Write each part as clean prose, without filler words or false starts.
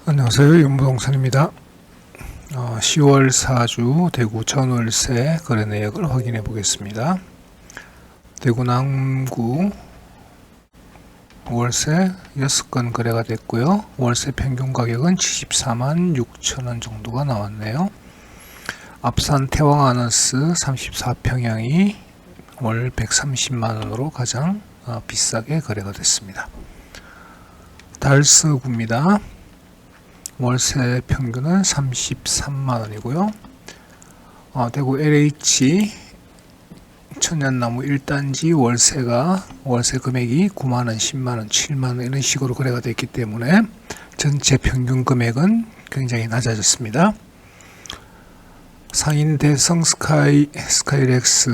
안녕하세요. 윤부동산입니다. 10월 4주 대구 전월세 거래 내역을 확인해 보겠습니다. 대구 남구 월세 6건 거래가 됐고요. 월세 평균 가격은 74만 6천원 정도가 나왔네요. 앞산 태왕아너스 34평형이 월 130만원으로 가장 비싸게 거래가 됐습니다. 달서구입니다. 월세 평균은 33만원이고요. 대구 LH 천연나무 1단지 월세 금액이 9만원, 10만원, 7만원 이런 식으로 거래가 됐기 때문에 전체 평균 금액은 굉장히 낮아졌습니다. 상인 대성 스카이렉스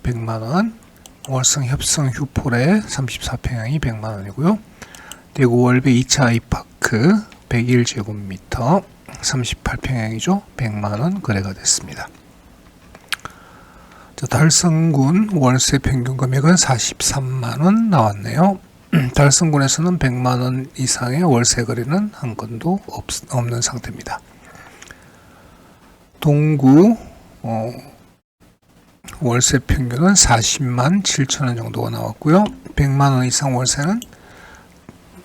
100만원, 월성 협성 휴폴의 34평형이 100만원이고요. 대구 월배 2차 아이파크 101제곱미터 38평형이죠. 100만원 거래가 됐습니다. 달성군 월세 평균 금액은 43만원 나왔네요. 달성군에서는 100만원 이상의 월세 거래는 한 건도 없는 상태입니다. 동구 월세 평균은 40만 7천원 정도가 나왔고요. 100만원 이상 월세는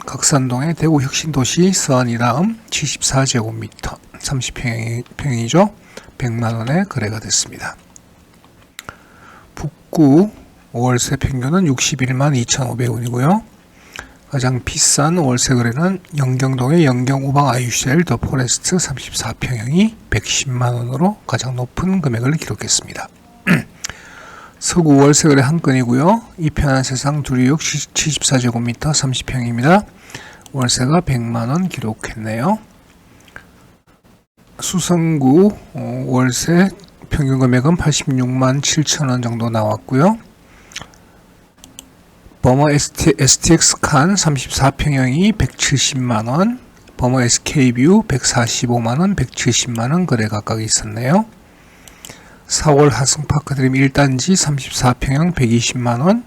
각산동의 대구 혁신도시 서안이라음 74제곱미터 30평이죠. 100만원에 거래가 됐습니다. 북구 월세 평균은 61만 2,500원이고요. 가장 비싼 월세 거래는 영경동의 영경우방 아이유셀 더 포레스트 34평형이 110만원으로 가장 높은 금액을 기록했습니다. 서구 월세 거래 한 건이고요. 이편한 세상 두리역 74제곱미터 30평입니다. 월세가 100만원 기록했네요. 수성구 월세 평균 금액은 86만 7천원 정도 나왔고요. 버머 STX 칸 34평형이 170만원, 버머 SK뷰 145만원, 170만원 거래 각각 있었네요. 4월 하승파크드림 1단지 34평형 120만원,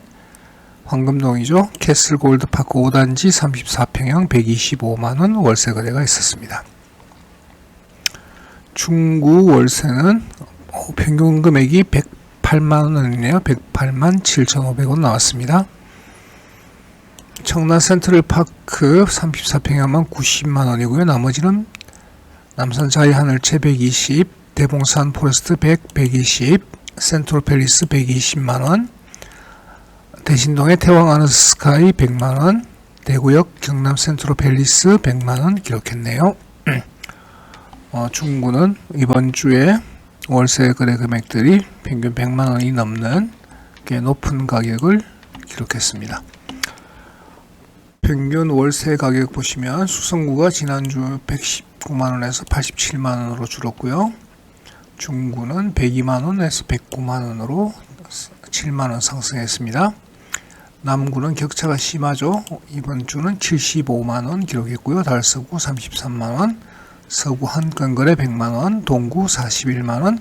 황금동이죠. 캐슬골드파크 5단지 34평형 125만원 월세 거래가 있었습니다. 중구 월세는 평균 금액이 108만원이네요. 108만 7,500원 나왔습니다. 청라 센트럴파크 34평형만 90만원이고요. 나머지는 남산 자이하늘채 120, 대봉산 포레스트 100, 120, 센트럴팰리스 120만원, 대신동의 태왕아너스 스카이 100만원, 대구역 경남 센트럴팰리스 100만원 기록했네요. 중구는 이번 주에 월세 거래 금액들이 평균 100만원이 넘는 꽤 높은 가격을 기록했습니다. 평균 월세 가격 보시면 수성구가 지난주 119만원에서 87만원으로 줄었고요. 중구는 102만원에서 109만원으로 7만원 상승했습니다. 남구는 격차가 심하죠. 이번 주는 75만원 기록했고요. 달서구 33만원, 서구 한건거래 100만원, 동구 41만원,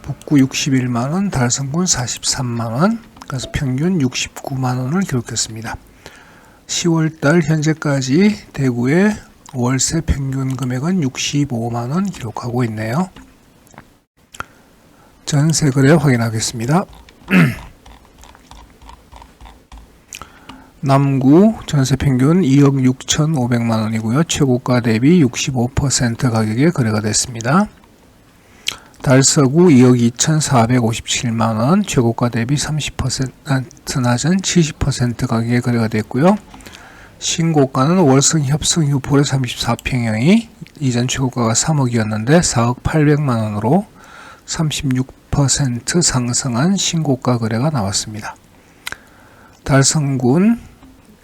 북구 61만원, 달성군 43만원, 그래서 평균 69만원을 기록했습니다. 10월달 현재까지 대구의 월세 평균 금액은 65만원 기록하고 있네요. 전세 거래 확인하겠습니다. 남구 전세 평균 2억 6,500만원이고요. 최고가 대비 65% 가격에 거래가 됐습니다. 달서구 2억 2,457만원, 최고가 대비 30% 낮은 70% 가격에 거래가 됐고요. 신고가는 월성 협성 휴폴의 34평형이 이전 최고가가 3억이었는데 4억 800만원으로 36% 상승한 신고가 거래가 나왔습니다. 달성군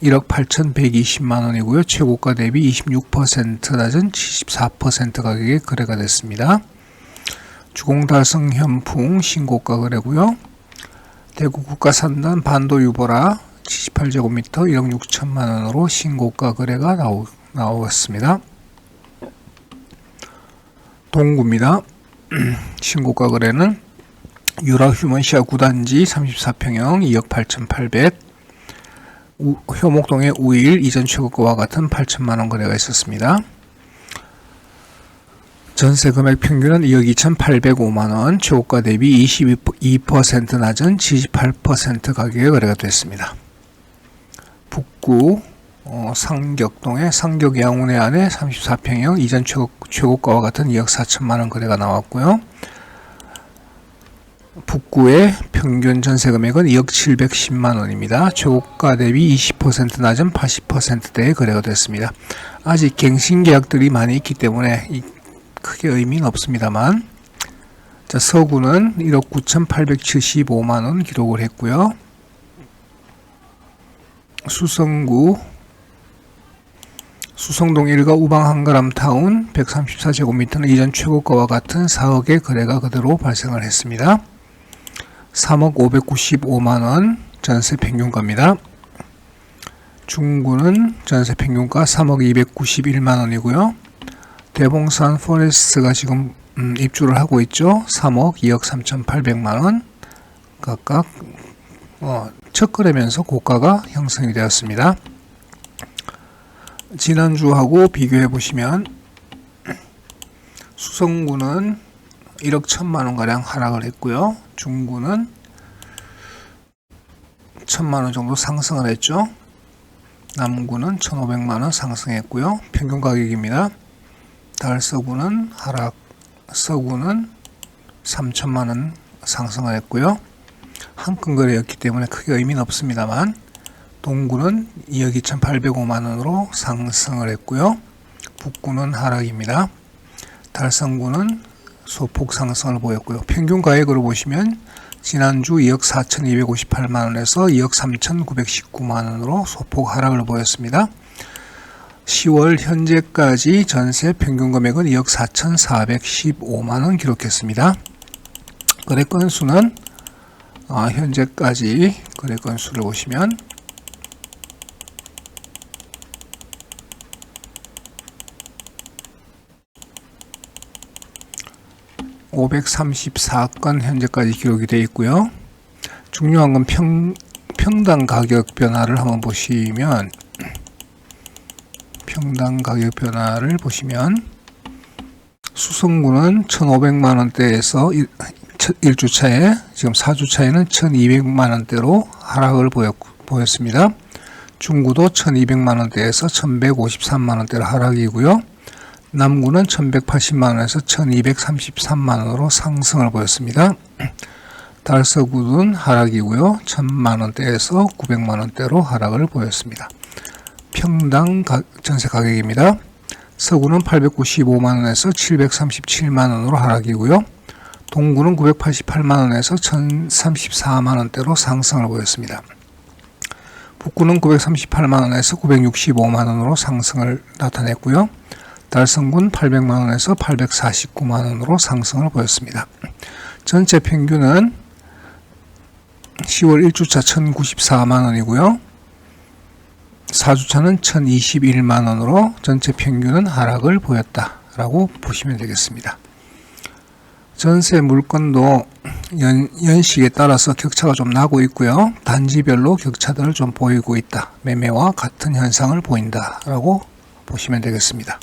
1억 8,120만원이고요. 최고가 대비 26% 낮은 74% 가격에 거래가 됐습니다. 주공달성 현풍 신고가 거래고요. 대구 국가산단 반도 유보라 78제곱미터 1억 6천만원으로 신고가 거래가 나왔습니다. 동구입니다. 신고가 거래는 유라 휴먼시아 9단지 34평형 2억 8,800, 효목동의 우일 이전 최고가와 같은 8천만원 거래가 있었습니다. 전세 금액 평균은 2억 2,805만원, 최고가 대비 22% 낮은 78% 가격에 거래가 됐습니다. 북구 상격동의 상격양운의 안에 34평형 이전 최고가와 같은 2억 4천만원 거래가 나왔고요. 북구의 평균 전세 금액은 2억 710만원입니다. 최고가 대비 20% 낮은 80%대의 거래가 됐습니다. 아직 갱신 계약들이 많이 있기 때문에 크게 의미는 없습니다만, 자, 서구는 1억 9,875만원 기록을 했고요. 수성동 1가 우방 한가람타운 134제곱미터는 이전 최고가와 같은 4억의 거래가 그대로 발생을 했습니다. 3억 595만원 전세 평균가입니다. 중구는 전세 평균가 3억 291만원이고요. 대봉산 포레스트가 지금 입주를 하고 있죠. 3억 2억 3,800만원 각각 첫 거래면서 고가가 형성이 되었습니다. 지난주하고 비교해 보시면 수성구는 1억 1천만원 가량 하락을 했고요. 중구는 1천만원 정도 상승을 했죠. 남구는 1,500만원 상승했고요. 평균 가격입니다. 달서구는 하락, 서구는 3천만원 상승을 했고요. 한 건 거래였기 때문에 크게 의미는 없습니다만, 동구는 2억 2,805만원으로 상승을 했고요. 북구는 하락입니다. 달성구는 소폭 상승을 보였고요. 평균 가액으로 보시면 지난주 2억 4,258만원에서 2억 3,919만원으로 소폭 하락을 보였습니다. 10월 현재까지 전세 평균 금액은 2억 4,415만원 기록했습니다. 거래 건수는 현재까지 거래 건수를 보시면 534건 현재까지 기록이 되어 있고요. 중요한 건 평당 가격 변화를 한번 보시면, 평당 가격 변화를 보시면 수성구는 1,500만원대에서 1주차에, 지금 4주차에는 1,200만원대로 하락을 보였습니다. 중구도 1,200만원대에서 1,153만원대로 하락이고요. 남구는 1,180만원에서 1,233만원으로 상승을 보였습니다. 달서구는 하락이고요. 1,000만원대에서 900만원대로 하락을 보였습니다. 평당 전세 가격입니다. 서구는 895만원에서 737만원으로 하락이고요. 동구는 988만원에서 1,034만원대로 상승을 보였습니다. 북구는 938만원에서 965만원으로 상승을 나타냈고요. 달성군 800만원에서 849만원으로 상승을 보였습니다. 전체 평균은 10월 1주차 1,094만원이고요. 4주차는 1,021만원으로 전체 평균은 하락을 보였다라고 보시면 되겠습니다. 전세 물건도 연식에 따라서 격차가 좀 나고 있고요. 단지별로 격차들을 좀 보이고 있다. 매매와 같은 현상을 보인다라고 보시면 되겠습니다.